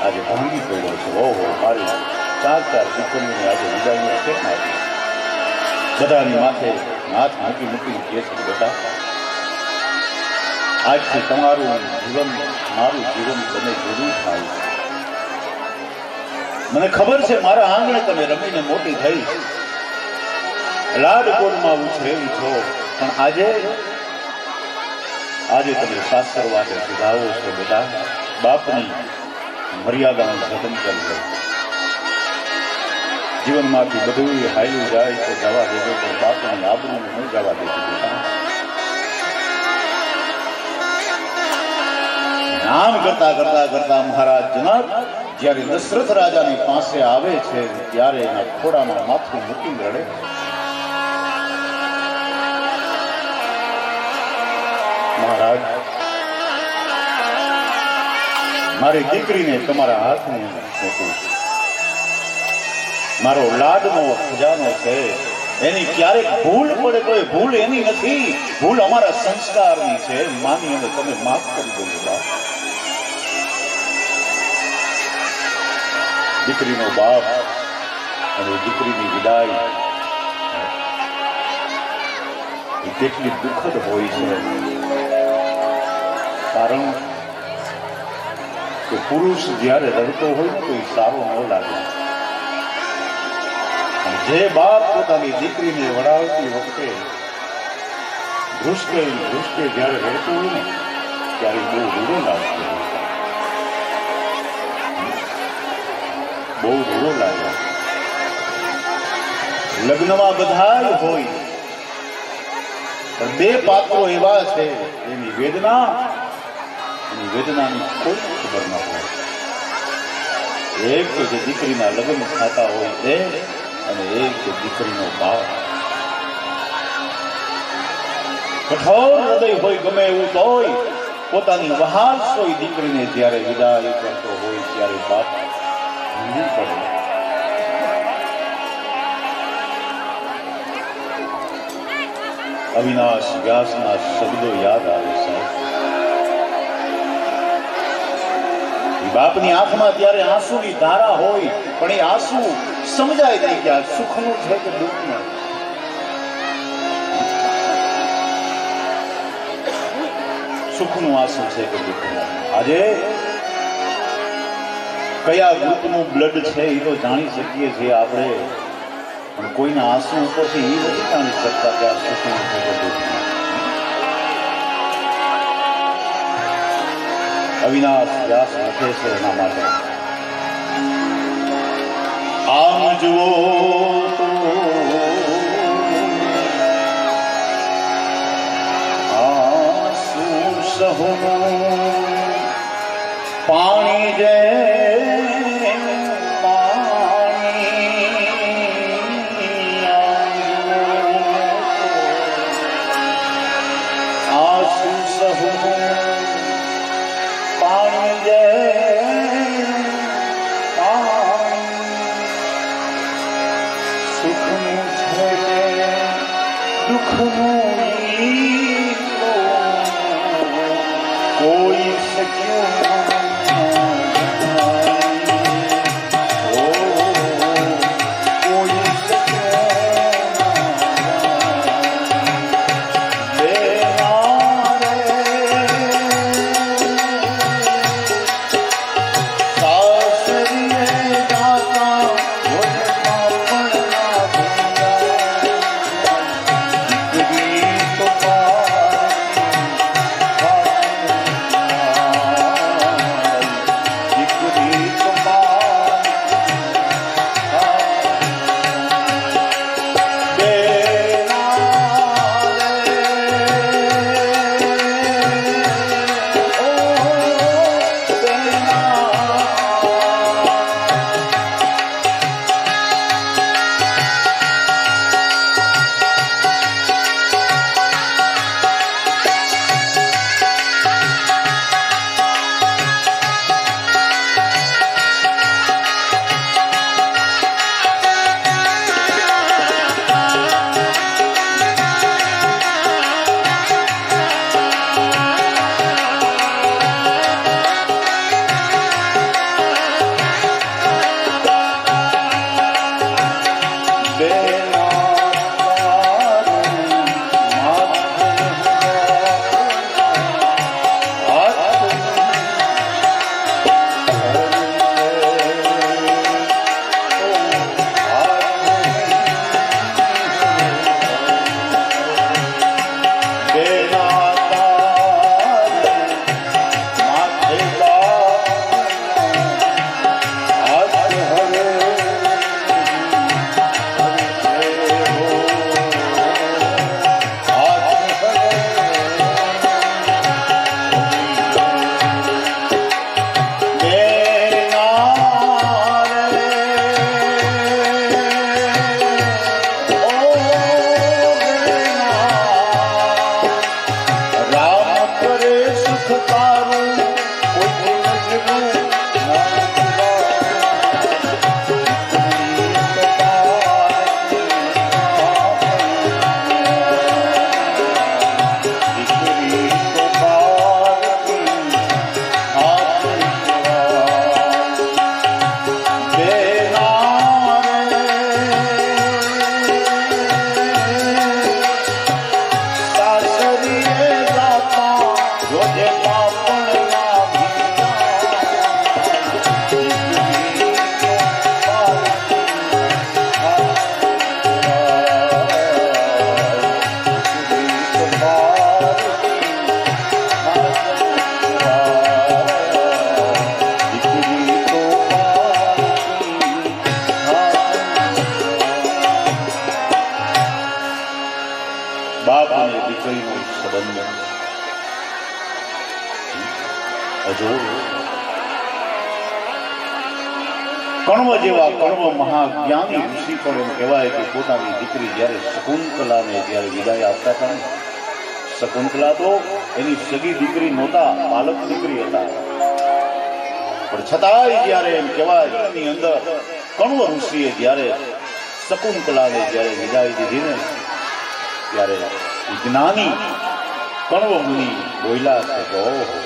આજે ભાંગી પડ્યો છે. ઓહો, મારી ચાર દીકરીઓને આજે વિદાયની કેમ આપી? બધાની માથે હાથ મૂકી મૂકીને કહે છે, બેટા આજથી તમારું જીવન મારું જીવન તમે જુદું થાય. મને ખબર છે મારા આંગણે તમે રમીને મોટી થઈ, લાડકોડમાં ઉછરેલી છો, પણ આજે તમે સાસરવાને સુધાવો છો. બેટા બાપની મર્યાદાનું જતન કરજો. જીવનમાંથી બધું હાલ્યું જાય તો જવા દેજો, પણ બાપની આબરૂ નહીં જવા દેજો. નામ કરતા કરતા કરતા મહારાજ જનક જ્યારે દશરથ રાજાની પાસે આવે છે ત્યારે એના ખોડામાં માથું મૂકી રડે. મહારાજ, મારી દીકરીને તમારા હાથમાં સોંપું. મારો લાડનો ખજાનો છે, એની ક્યારેક ભૂલ પડે તો એ ભૂલ એની નથી, ભૂલ અમારા સંસ્કારની છે. માની અને તમે માફ કરી દેજો. દીકરીનો બાપ અને દીકરીની વિદાય એ કેટલી દુઃખદ હોય છે. કારણ કે પુરુષ જ્યારે રડતો હોય ને તો એ સારો ન લાગે. જે બાપ પોતાની દીકરીને વડાવતી વખતે ધ્રુસકે જ્યારે રડતું હોય ને ત્યારે બહુ રૂડો લાગતો હોય, બહુ રૂડો લાગે. લગ્નમાં બધા હોય પણ બે પાત્રો એવા છે એની વેદનાની કોઈ ખબર ન હોય. એક તો જે દીકરીના લગ્ન થતા હોય તે, અને એક તો દીકરીનો બાપ. કઠોર હૃદય હોય ગમે એવું તોય પોતાની વહાલ સોઈ દીકરીને જ્યારે વિદાય કરતો હોય ત્યારે બાપ ભાંગી પડે. અવિનાશ વ્યાસના શબ્દો યાદ આવે સાહેબ. બાપની આંખમાં ત્યારે આંસુની ધારા હોય, પણ એ આંસુ સમજાય નહીં કે આ સુખનું છે કે દુઃખનું. સુખનું આંસુ છે કે દુઃખનું. આજે કયા ગ્રુપનું બ્લડ છે એ તો જાણી શકીએ છીએ આપણે, પણ કોઈના આંસુ ઉપરથી એ નથી જાણી શકતા કે આ સુખનું છે કે દુઃખનું. અવિનાશ વ્યાસ લખે છે એના માટે, આમ જુઓ તો આંસુ સહુનું પાણી જે આંસુ સહુનું પાણી જે સુખનું છે કે દુઃખનું કોઈ શક્યું કણવ જેવા કણવ મહાજ્ઞાની ઋષિ પણ એમ કહેવાય કે પોતાની દીકરી જ્યારે શકુંતલાને જ્યારે વિદાય આપતા હતા ને, શકુંતલા તો એની સગી દીકરી નહોતા, પાલક દીકરી હતા, પણ છતાંય જ્યારે એમ કહેવાય એની અંદર કણવ ઋષિએ જ્યારે શકુંતલાને જ્યારે વિદાય દીધી ને, ત્યારે જ્ઞાની કણવ મુનિ બોલ્યા છે કે ઓહો,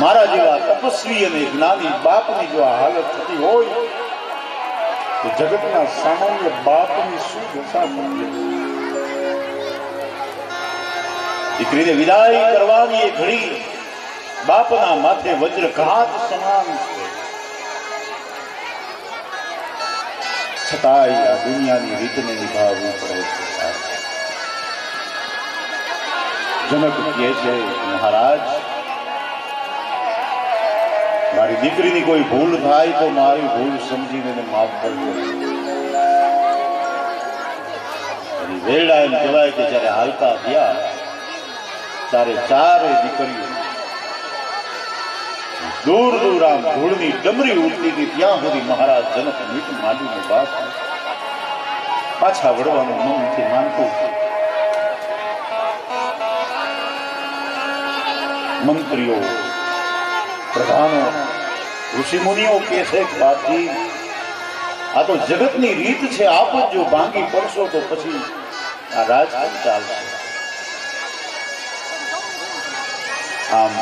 મારા જેવા તપસ્વી અને જ્ઞાની બાપની જો આ હાલત થતી હોય તો જગતના સામાન્ય બાપની શું દશા થતી? દીકરીને વિદાય કરવાની એ ઘડી બાપના માથે વજ્રઘાત સમાન છે, છતાંય આ દુનિયાની રીતને નિભાવવું પડે છે. જનક કહે છે, મહારાજ મારી દીકરીની કોઈ ભૂલ થાય તો મારી ભૂલ સમજીને એને માફ કરજો. વેરડા એમ કહેવાય કે જયારે હાલતા થયા ત્યારે ચારે દીકરીઓ દૂર દૂર આમ ધૂળની ડમરી ઉડતી હતી ત્યાં સુધી મહારાજ જનક મીઠ માંડીને બાપ પાછા વળવાનું મન નથી માનતું. મંત્રીઓ, પ્રધાનો, ઋષિ મુનિઓ કે છે કે બાપજી આ તો જગતની રીત છે, આપ જ જો ભાંગી પડશો તો પછી આ રાજકાજ ચાલશે. આમ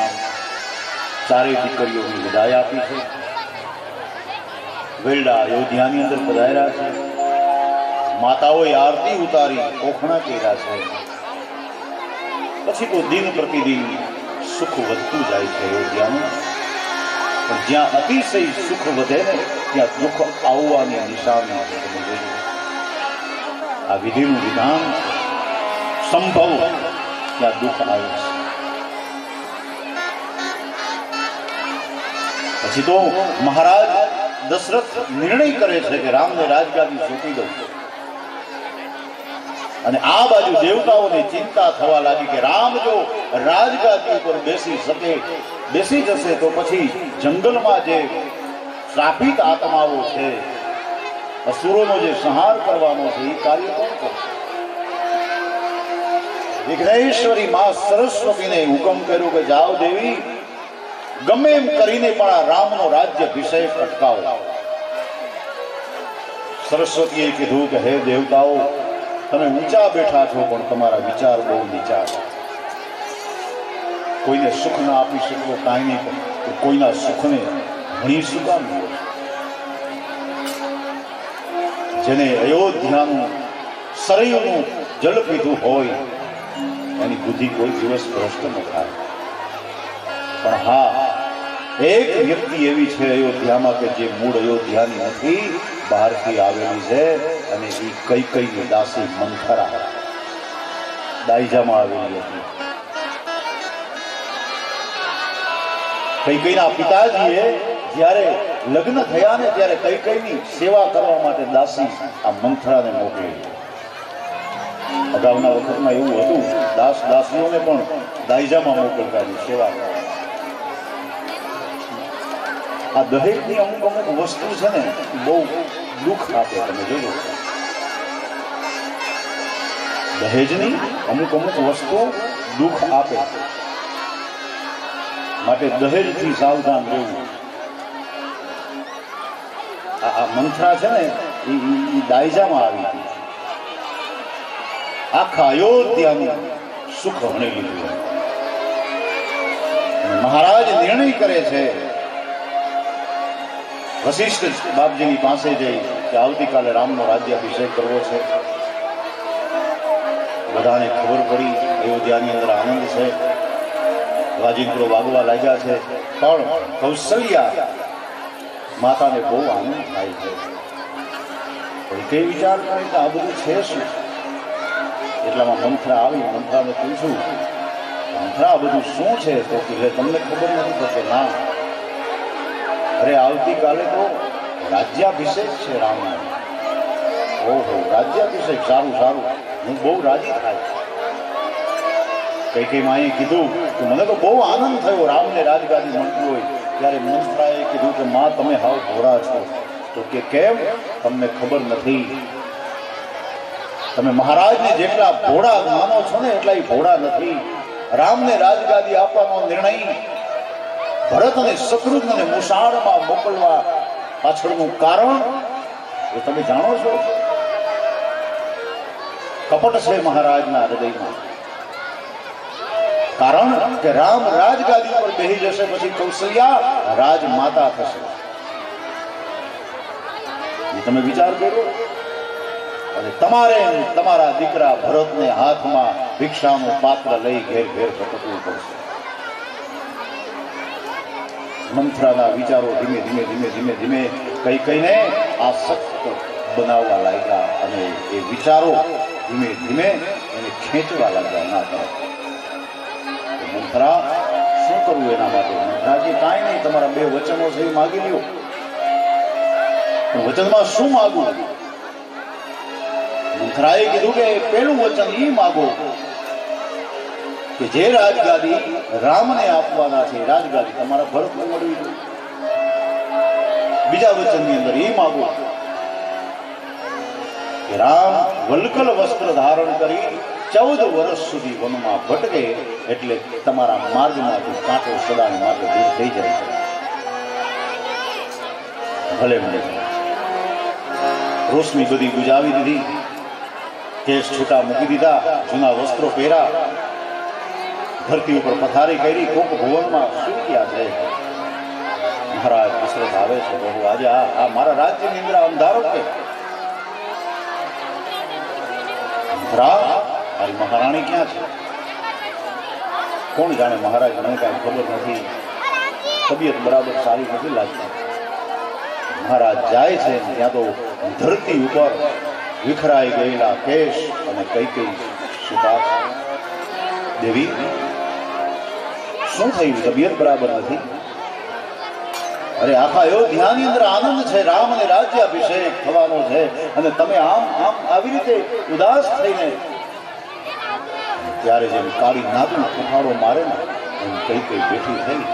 ચારેય દીકરીઓની વિદાય આપી છે. વેરડા અયોધ્યાની અંદર પધાર્યા છે. માતાઓએ આરતી ઉતારી ઓખણા કર્યા છે. પછી તો દિન પ્રતિદિન સુખ વધતું જાય છે અયોધ્યાનું, પણ જ્યાં અતિશય સુખ વધે ને ત્યાં દુઃખ આવવાની નિશાની છે. તમે જોજો, આ વિધિનું વિધાન છે. સંભવ ત્યાં દુઃખ આવે છે. પછી તો મહારાજ દશરથ નિર્ણય કરે છે કે રામને રાજગાદી સોંપી દઉં. અને આ બાજુ દેવતાઓને ચિંતા થવા લાગી કે રામ જો રાજગાદી ઉપર બેસી જશે તો પછી જંગલમાં જે શ્રાપિત આત્માઓ છે, અસુરોનો જે સંહાર કરવાનો છે, એ કાર્ય કોણ કરશે? વિઘ્નેશ્વરી માં સરસ્વતીને હુકમ કર્યો કે જાઓ દેવી, ગમે એમ કરીને પણ આ રામનો રાજ્યાભિષેક અટકાવો. સરસ્વતીએ કીધું કે હે દેવતાઓ, તમે ઊંચા બેઠા છો પણ તમારા વિચાર બહુ નીચા છે. કોઈને સુખ ના આપી શકો કાંઈ નહીં, પણ કોઈના સુખને ઘણી શું કામ મળે? જેને અયોધ્યાનું સરયુનું જલ પીધું હોય એની બુદ્ધિ કોઈ દિવસ ભ્રષ્ટ ન થાય. પણ હા, એક વ્યક્તિ એવી છે અયોધ્યામાં કે જે મૂળ અયોધ્યાની નથી, બહારથી આવેલી છે, અને એ કૈકેયીની દાસી મંથરા દાઈજામાં આવેલી હતી. કૈકેયીના પિતાજીએ જ્યારે લગ્ન થયા ને ત્યારે કૈકેયીની સેવા કરવા માટે દાસી આ મંથરાને મોકલી. અગાઉના વખતમાં એવું હતું, દાસીઓને પણ દાઈજામાં મોકલતા સેવા કરવા. આ દહેજની અમુક વસ્તુ છે ને બહુ દુઃખ આપે. તમે જોજો, દહેજની અમુક વસ્તુ દુઃખ આપે, માટે દહેજથી સાવધાન રહેવું. આ મંથરા છે ને એ દાયજામાં આવી હતી. આખા અયોધ્યાનું સુખ હણી લીધું. મહારાજ નિર્ણય કરે છે, વશિષ્ઠ બાપજીની પાસે જઈ કે આવતીકાલે રામનો રાજ્યાભિષેક કરવો છે. બધાને ખબર પડી, અયોધ્યાની અંદર આનંદ છે, વાજિંત્રો વાગવા લાગ્યા છે, પણ કૌશલ્યા માતાને બહુ આનંદ થાય છે. તે વિચાર કરે કે આ બધું છે શું? એટલામાં મંથરા આવી. મંથરાને પૂછ્યું, મંથરા આ બધું શું છે? તો કે તમને ખબર નથી? તો કે ના, અરે આવતીકાલે તો રાજ્યાભિષેક છે રામનો. ઓહો, રાજ્યાભિષેક, સારું સારું, હું બહુ રાજી થાય. કઈ માએ કીધું કે મને તો બહુ આનંદ થયો રામને રાજગાદી મળતી હોય. ત્યારે મંથરાએ કીધું કે માં તમે હાવ ભોળા છો, તો કે કેમ તમને ખબર નથી? તમે મહારાજને જેટલા ભોળા માનો છો ને એટલા ભોળા નથી. રામને રાજગાદી આપવાનો નિર્ણય ભરત અને શત્રુઘ્નને મુસાળમાં મોકલવા પાછળનું કારણ એ તમે જાણો છો? કપટ છે મહારાજના હૃદયમાં. કારણ કે રામ રાજગાદી પર બેસી જશે પછી કૌશલ્યા રાજમાતા થશે. તમે વિચાર કરો. અને તમારે તમારા દીકરા ભરતને હાથમાં ભિક્ષાનું પાત્ર લઈ ઘેર ઘેર ભટકવું પડશે. મંથરાના વિચારો ધીમે ધીમે ધીમે ધીમે ધીમે કઈ કઈને આસક્ત બનાવવા લાગ્યા અને એ વિચારો ધીમે ધીમે એને ખેંચવા લાગ્યા એના તરફ. મંથરા શું કરવું એના માટે? મંથરાજી કાંઈ નહીં, તમારા બે વચનો છે એ માગી લ્યો. વચનમાં શું માગવું? મંથરાએ કીધું કે પેલું વચન એ માગો કે જે રાજગાદી રામને આપવાના છે રાજગાદી તમારા ભરતને મળવી જોઈએ. બીજા વચનની અંદર એ માગો કે રામ વલ્કલ વસ્ત્ર ધારણ કરી 14 વર્ષ સુધી વનમાં ભટકે એટલે તમારા માર્ગમાંથી કાંટો સદાને માટે દૂર થઈ જાય. ભલે મળે. રોશની બધી ગુજાવી દીધી, કેસ છૂટા મૂકી દીધા, જૂના વસ્ત્રો પહેર્યા, ધરતી ઉપર પથારી કરી, કોક ભુવનમાં શું ક્યાં છે? મહારાજ દશરથ આવે છે, બહુ આજે આ મારા રાજ્યની અંદર અંધારો કે મારી મહારાણી ક્યાં છે? કોણ જાણે? મહારાજ મને કાંઈ ખબર નથી, તબિયત બરાબર સારી નથી લાગતી. મહારાજ જાય છે ત્યાં તો ધરતી ઉપર વિખરાઈ ગયેલા કેશ અને કઈ કઈ સુતા. દેવી શું થયું? તબિયત બરાબર નથી? અરે આખા અયોધ્યાની અંદર આનંદ છે, રામ અને રાજ્યાભિષેક થવાનો છે અને તમે આમ આમ આવી રીતે ઉદાસ થઈને ત્યારે જેમ કાળી નાગનો કુફાડો મારે ને એમ કઈ કઈ બેઠી થઈ.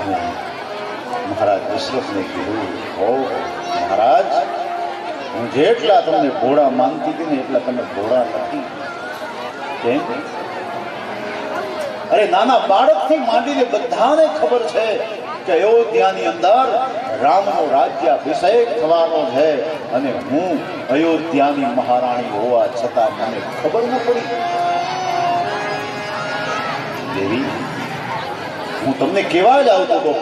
અને મહારાજ દશરથને કીધું, હો મહારાજ, હું જેટલા તમને ભોળા માનતી હતી ને એટલા તમે ભોળા નથી. કેમ? અરે નાના બાળકથી માંડીને બધાને ખબર છે કે અયોધ્યાની અંદર રામનો રાજ્યાભિષેક થવાનો છે અને હું અયોધ્યાની મહારાણી હોવા છતાં મને ખબર ન પડી. દેવી, હું તમને કહેવા જ આવતો હતો